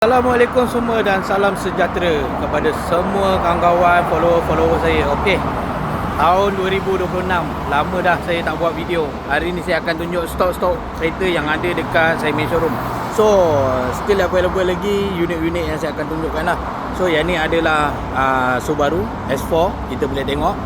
Assalamualaikum semua dan salam sejahtera kepada semua kawan-kawan follower saya. Okey. Tahun 2026, lama dah saya tak buat video. Hari ni saya akan tunjuk stok-stok kereta yang ada dekat saya main showroom. So, still available lagi unit-unit yang saya akan tunjukkan lah. So, yang ni adalah Subaru S4, kita boleh tengok.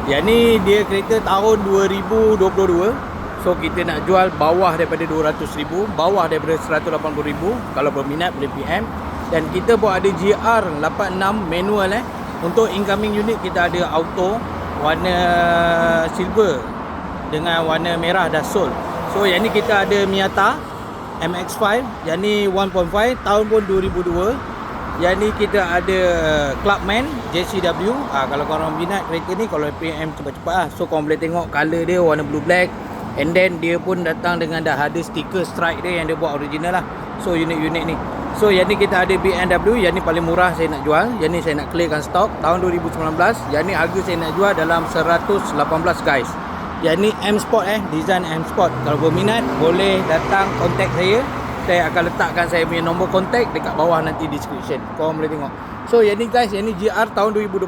Yang ni dia kereta tahun 2022. So kita nak jual bawah daripada 200,000, bawah daripada 180,000. Kalau berminat boleh PM. Dan kita pun ada GR86 manual Untuk incoming unit kita ada auto warna silver dengan warna merah dah sold. So yang ni kita ada Miata MX-5, yang ni 1.5 tahun pun 2002. Yang ni kita ada Clubman JCW. Kalau korang minat kereta ni, kalau PM cepat-cepat lah. So korang boleh tengok color dia warna blue black. And then dia pun datang dengan dah ada stiker strike dia yang dia buat original lah. So unit-unit ni. So yang ni kita ada BMW. Yang ni paling murah saya nak jual. Yang ni saya nak clearkan stok tahun 2019. Yang ni harga saya nak jual dalam 118 guys. Yang ni M Sport design M Sport. Kalau berminat boleh datang contact saya. Saya akan letakkan saya punya nombor contact dekat bawah nanti description. Korang boleh tengok. So yang ni guys, yang ni GR tahun 2021.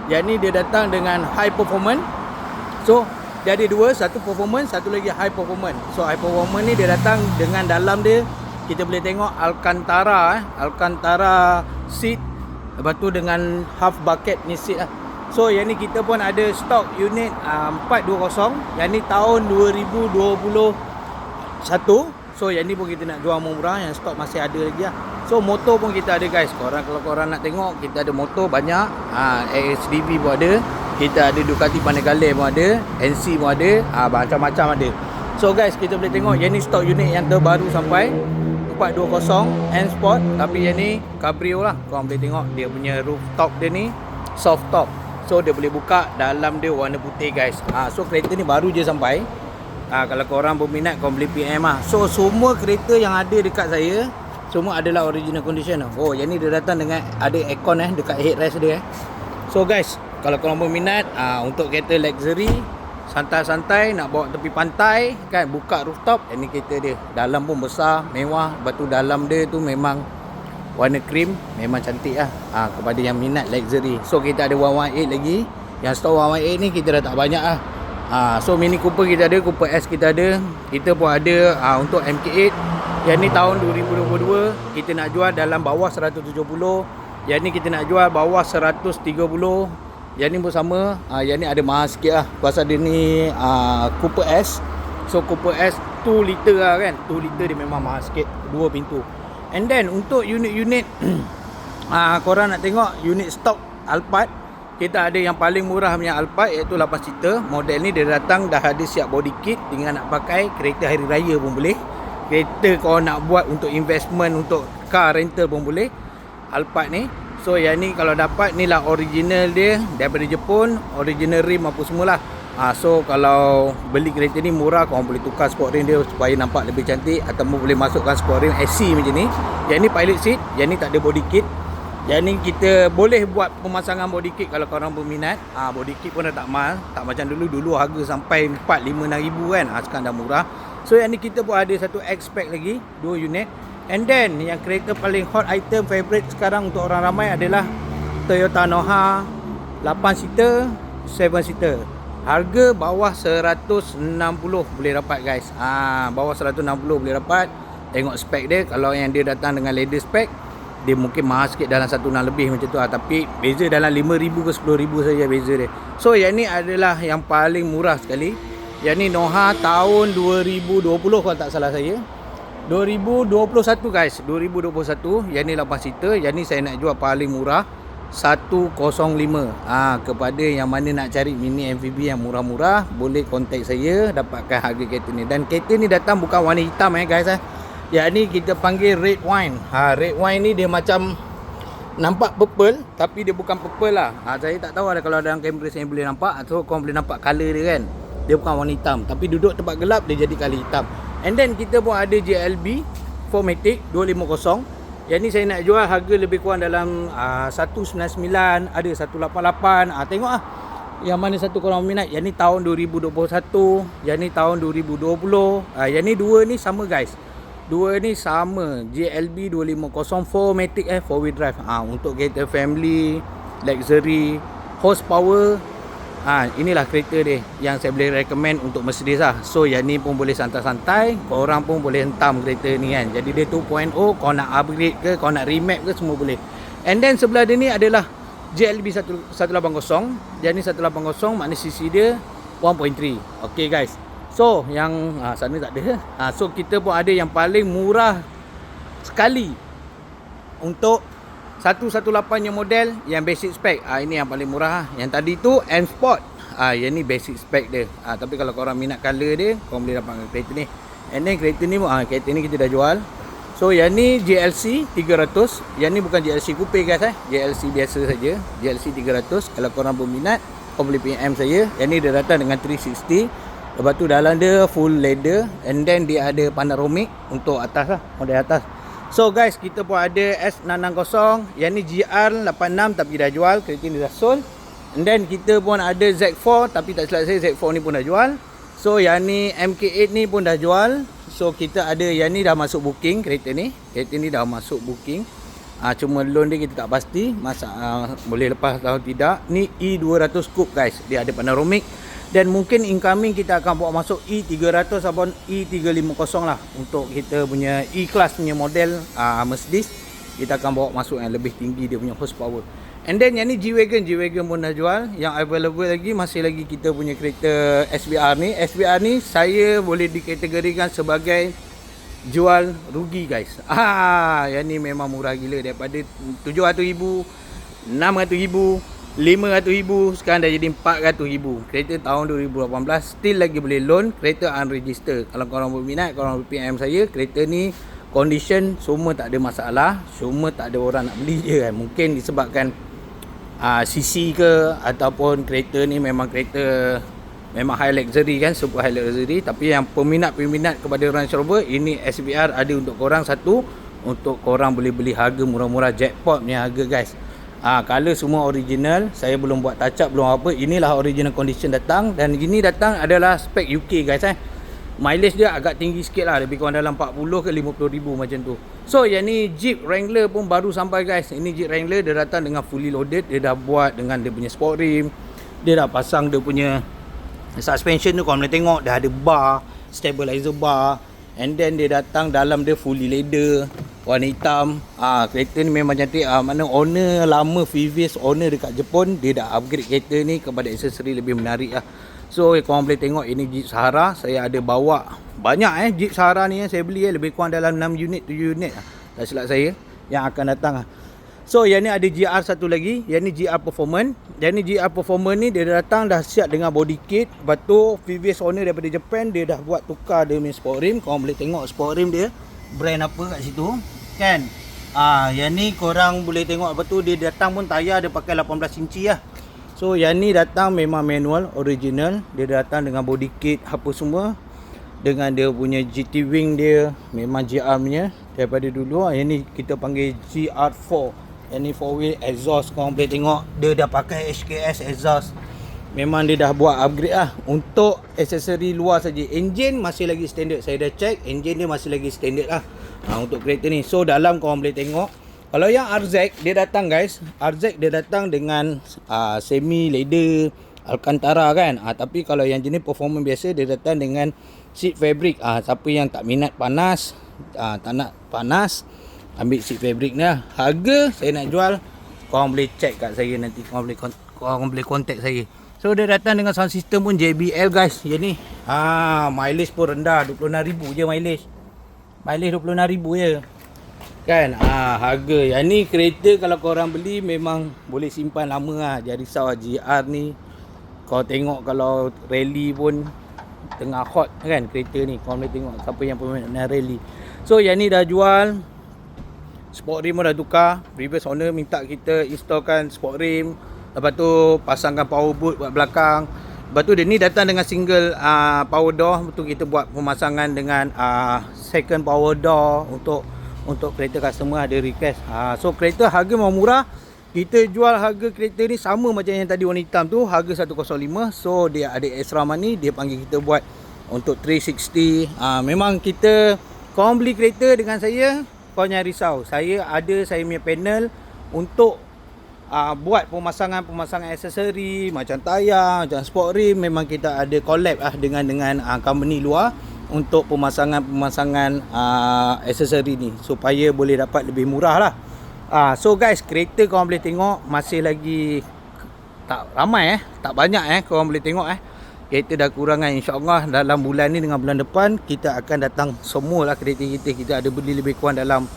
Yang ni dia datang dengan high performance. So dia ada dua, satu performance, satu lagi high performance. So high performance ni dia datang dengan dalam dia kita boleh tengok Alcantara Alcantara seat. Lepas tu dengan half bucket ni seat lah. So yang ni kita pun ada stok unit 420. Yang ni tahun 2021. So yang ni pun kita nak jual murah, yang stok masih ada lagi lah. So motor pun kita ada guys. Kalau korang nak tengok, kita ada motor banyak. ASDV pun ada. Kita ada Ducati Panigale pun ada, NC pun ada, macam-macam ada. So guys, kita boleh tengok yang ni stok unit yang terbaru sampai 420 N Sport. Tapi yang ni Cabrio lah. Korang boleh tengok dia punya rooftop dia ni soft top. So dia boleh buka, dalam dia warna putih guys. So kereta ni baru je sampai. Kalau korang berminat, korang boleh PM lah. So semua kereta yang ada dekat saya semua adalah original condition. Oh, yang ni dia datang dengan ada aircon dekat headrest dia. So guys, kalau korang berminat untuk kereta luxury, santai-santai nak bawa tepi pantai kan, buka rooftop, ini kereta dia. Dalam pun besar, mewah. Lepas tu dalam dia tu memang warna cream, memang cantik lah. Kepada yang minat luxury. So kita ada 118 lagi. Yang stok 118 ni kita dah tak banyak lah. So Mini Cooper kita ada, Cooper S kita ada. Kita pun ada untuk MK8. Yang ni tahun 2022. Kita nak jual dalam bawah 170. Yang ni kita nak jual bawah 130. Yang ni pun sama. Yang ni ada mahal sikit lah. Pasal dia ni Cooper S. So Cooper S 2 liter lah kan. 2 liter dia memang mahal sikit. 2 pintu. And then untuk unit-unit korang nak tengok unit stok Alphard. Kita ada yang paling murah punya Alphard, iaitu 8 seater. Model ni dia datang dah ada siap body kit. Tinggal nak pakai kereta hari raya pun boleh. Kereta korang nak buat untuk investment, untuk car rental pun boleh. Alphard ni. So yang ni kalau dapat ni lah original dia daripada Jepun, original rim apa semualah. So kalau beli kereta ni murah, korang boleh tukar sport rim dia supaya nampak lebih cantik, atau boleh masukkan sport rim SC macam ni. Yang ni pilot seat, yang ni tak ada body kit. Yang ni kita boleh buat pemasangan body kit kalau korang berminat. Body kit pun dah tak mahal, tak macam dulu harga sampai 4-5 ribu kan. Sekarang dah murah. So yang ni kita pun ada satu X-Pack lagi, 2 unit. And then yang kereta paling hot item favorite sekarang untuk orang ramai adalah Toyota Noha 8 seater, 7 seater. Harga bawah 160 boleh dapat guys. Bawah 160 boleh dapat. Tengok spek dia. Kalau yang dia datang dengan leather spek, dia mungkin mahal sikit, dalam 1.6 lebih macam tu tapi beza dalam 5,000 ke 10,000 saja beza dia. So yang ni adalah yang paling murah sekali. Yang ni Noha tahun 2020 kalau tak salah saya. 2021 guys, 2021. Yang ni 8 seater. Yang ni saya nak jual paling murah 105. Kepada yang mana nak cari mini MPV yang murah-murah, boleh contact saya, dapatkan harga kereta ni. Dan kereta ni datang bukan warna hitam guys. Yang ni kita panggil red wine. Red wine ni dia macam nampak purple, tapi dia bukan purple lah. Saya tak tahu kalau dalam kamera saya boleh nampak, atau korang boleh nampak color dia kan. Dia bukan warna hitam, tapi duduk tempat gelap dia jadi color hitam. And then kita pun ada JLB 4matic 250. Yang ni saya nak jual harga lebih kurang dalam 199, ada 188. Tengok yang mana satu korang minat. Yang ni tahun 2021, yang ni tahun 2020. Yang ni dua ni sama guys. dua ni sama, JLB 250 4matic 4 wheel drive. Untuk kereta family, luxury, horsepower, inilah kereta dia yang saya boleh recommend untuk Mercedes lah. So yang ni pun boleh santai-santai, korang pun boleh hentam kereta ni kan. Jadi dia 2.0, kau nak upgrade ke, kau nak remap ke, semua boleh. And then sebelah dia ni adalah JLB 180. Yang ni 180, maknanya CC dia 1.3. Okay guys, so yang sana tak ada. So kita pun ada yang paling murah sekali untuk 118 yang model yang basic spec. Ini yang paling murah. Yang tadi tu M Sport. Yang ni basic spec dia. Tapi kalau korang minat color dia, korang boleh dapatkan kereta ni. And then kereta ni kita dah jual. So yang ni JLC 300. Yang ni bukan JLC coupe guys JLC biasa saja. JLC 300. Kalau korang berminat, korang boleh PM saya. Yang ni dia datang dengan 360. Lepas tu dalam dia full leather. And then dia ada panoramic untuk atas lah, model atas. So guys, kita pun ada S660. Yang ni GR86 tapi dah jual. Kereta ni dah sold. And then kita pun ada Z4. Tapi tak silap saya, Z4 ni pun dah jual. So yang ni MK8 ni pun dah jual. So kita ada yang ni dah masuk booking kereta ni. Kereta ni dah masuk booking. Cuma loan dia kita tak pasti boleh lepas atau tidak. Ni E200 Coupe guys. Dia ada panoramic. Dan mungkin incoming kita akan bawa masuk E300 ataupun E350 lah. Untuk kita punya E-Class punya model Mercedes. Kita akan bawa masuk yang lebih tinggi dia punya horsepower. And then yang ni G-Wagon pun dah jual. Yang available lagi masih lagi kita punya kereta SVR ni. SVR ni saya boleh dikategorikan sebagai jual rugi guys. Yang ni memang murah gila. Daripada 700,000, 600,000, 500,000, sekarang dah jadi 400,000. Kereta tahun 2018 still lagi boleh loan. Kereta unregistered. Kalau korang berminat, korang PM saya. Kereta ni condition semua tak ada masalah. Cuma tak ada orang nak beli je kan. Mungkin disebabkan CC ke, ataupun kereta ni memang kereta memang high luxury kan, super high luxury. Tapi yang peminat-peminat kepada Range Rover, ini SVR ada untuk korang satu. Untuk korang boleh beli harga murah-murah, jackpot punya harga guys. Color semua original. Saya belum buat touch up, belum apa. Inilah original condition datang. Dan ini datang adalah spek UK guys Mileage dia agak tinggi sikit lah. Lebih kurang dalam 40 ke 50,000 macam tu. So yang ni Jeep Wrangler pun baru sampai guys. Ini Jeep Wrangler dia datang dengan fully loaded. Dia dah buat dengan dia punya sport rim. Dia dah pasang dia punya suspension tu. Korang boleh tengok dah ada bar, stabilizer bar. And then dia datang dalam dia fully leather, warna hitam. Kereta ni memang cantik. Mana owner lama, previous owner dekat Jepun, dia dah upgrade kereta ni kepada aksesori lebih menarik lah. So korang boleh tengok ini Jeep Sahara. Saya ada bawa banyak Jeep Sahara ni saya beli lebih kurang dalam 6 unit 7 unit tak silap saya yang akan datang So yang ni ada GR satu lagi. Yang ni GR Performance. Yang ni GR Performance ni dia datang dah siap dengan body kit. Lepas tu previous owner daripada Japan, dia dah buat tukar dia punya sport rim. Korang boleh tengok sport rim dia brand apa kat situ kan. Yang ni korang boleh tengok. Lepas tu dia datang pun tayar dia pakai 18 inci lah. So yang ni datang memang manual original. Dia datang dengan body kit apa semua, dengan dia punya GT wing dia memang GR punya daripada dulu. Yang ni kita panggil GR4. Yang ni 4 wheel exhaust. Korang boleh tengok dia dah pakai HKS exhaust. Memang dia dah buat upgrade lah. Untuk aksesori luar saja. Engine masih lagi standard. Saya dah check, engine dia masih lagi standard lah untuk kereta ni. So dalam korang boleh tengok. Kalau yang RZ dia datang guys, RZ dia datang dengan semi leather Alcantara kan. Tapi kalau yang jenis performance biasa, dia datang dengan seat fabric. Siapa yang tak minat panas, tak nak panas, ambil seat fabric ni lah. Harga saya nak jual, korang boleh check kat saya nanti. Korang boleh contact saya. So dia datang dengan sound system pun JBL guys. Yang ni mileage pun rendah, 26,000 je mileage. Mileage 26,000 je kan. Harga yang ni kereta kalau korang beli memang boleh simpan lama lah. Jangan risau GR ni. Kau tengok kalau rally pun tengah hot kan kereta ni. Korang boleh tengok siapa yang peminat rally. So yang ni dah jual. Sport rim pun dah tukar. Previous owner minta kita installkan sport rim. Lepas tu pasangkan power boot buat belakang. Lepas tu dia ni datang dengan single power door. Lepas tu kita buat pemasangan dengan second power door untuk kereta customer ada request. So kereta harga memang murah. Kita jual harga kereta ni sama macam yang tadi warna hitam tu, harga 105. So dia ada extra money, dia panggil kita buat untuk 360. Memang kita Korang beli kereta dengan saya, korang jangan risau. Saya punya panel untuk buat pemasangan aksesori macam tayar, macam sport rim. Memang kita ada collab dengan company luar untuk pemasangan aksesori ni supaya boleh dapat lebih murah lah. So guys, kereta korang boleh tengok masih lagi tak ramai tak banyak korang boleh tengok kereta dah kurangan. InsyaAllah dalam bulan ni dengan bulan depan kita akan datang semualah kereta kita. Kita ada beli lebih kurang dalam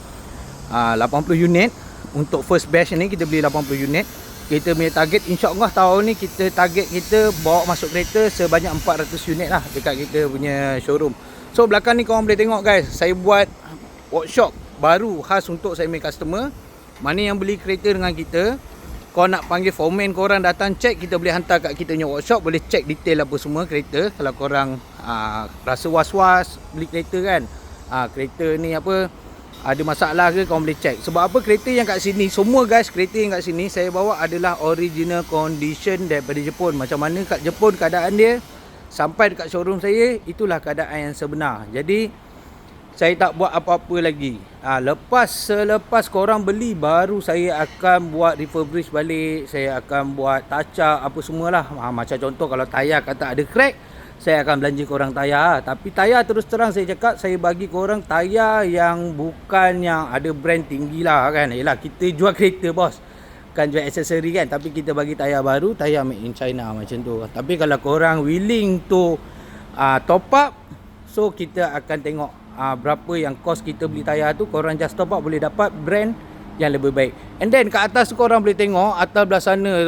80 unit. Untuk first batch ni kita beli 80 unit. Kita punya target insyaAllah tahun ni kita bawa masuk kereta sebanyak 400 unit lah dekat kita punya showroom. So belakang ni korang boleh tengok guys, saya buat workshop baru khas untuk saya punya customer. Mana yang beli kereta dengan kita, kau nak panggil foreman korang datang check, kita boleh hantar kat kita punya workshop, boleh check detail apa semua kereta. Kalau korang rasa was-was beli kereta kan, kereta ni ada masalah ke, korang boleh check. Sebab apa, kereta yang kat sini semua guys, kereta yang kat sini saya bawa adalah original condition daripada Jepun. Macam mana kat Jepun keadaan dia sampai dekat showroom saya, itulah keadaan yang sebenar. Jadi saya tak buat apa-apa lagi. Selepas korang beli, baru saya akan buat refurbish balik. Saya akan buat touch up apa semualah. Macam contoh kalau tayar kata ada crack, saya akan belanja korang tayar. Tapi tayar terus terang saya cakap, saya bagi korang tayar yang bukan yang ada brand tinggi lah kan. Yelah, kita jual kereta bos, bukan jual aksesori kan. Tapi kita bagi tayar baru, tayar made in China macam tu. Tapi kalau korang willing to top up, so kita akan tengok berapa yang cost kita beli tayar tu. Korang just top up, boleh dapat brand yang lebih baik. And then kat atas tu korang boleh tengok, atas belah sana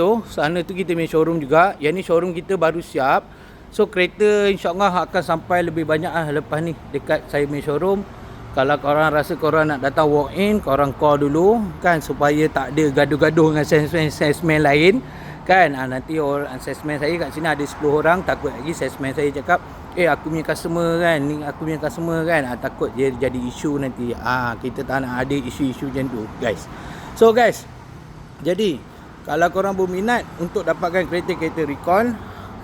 tu kita punya showroom juga. Yang ni showroom kita baru siap. So kereta insyaAllah akan sampai lebih banyak lepas ni dekat saya punya showroom. Kalau korang rasa korang nak datang walk in, korang call dulu kan, supaya tak ada gaduh-gaduh dengan salesman lain kan. Nanti orang salesman saya kat sini ada 10 orang, takut lagi salesman saya cakap aku punya customer kan, ni aku punya customer kan, takut dia jadi isu nanti. Kita tak nak ada isu-isu macam tu guys. So guys, jadi kalau korang berminat untuk dapatkan kereta-kereta recon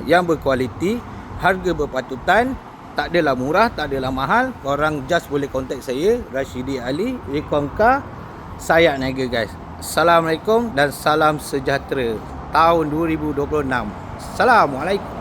yang berkualiti, harga berpatutan, tak adalah murah, tak adalah mahal, korang just boleh contact saya, Rashidi Ali, Recon Car, Sayat Niaga guys. Assalamualaikum dan salam sejahtera tahun 2026. Assalamualaikum.